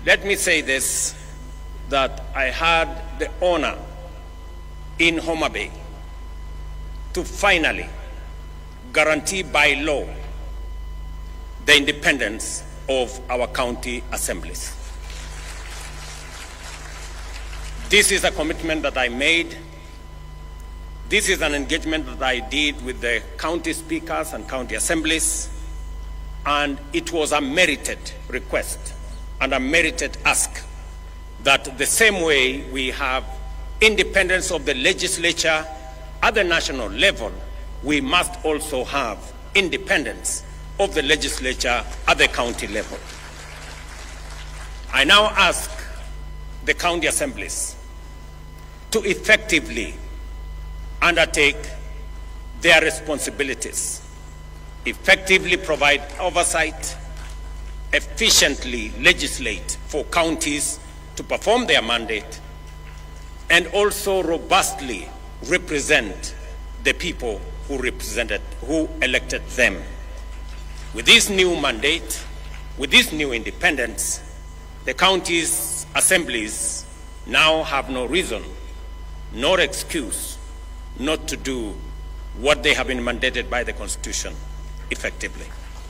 Let me say this, that I had the honor in Homa Bay to finally guarantee by law the independence of our county assemblies. This is a commitment that I made. This is an engagement that I did with the county speakers and county assemblies, and it was a merited request and a merited ask that the same way we have independence of the legislature at the national level, we must also have independence of the legislature at the county level. I now ask the county assemblies to effectively undertake their responsibilities, effectively provide oversight, efficiently legislate for counties to perform their mandate, and also robustly represent the people who elected them. With this new mandate, with this new independence, the county's assemblies now have no reason nor excuse not to do what they have been mandated by the Constitution effectively.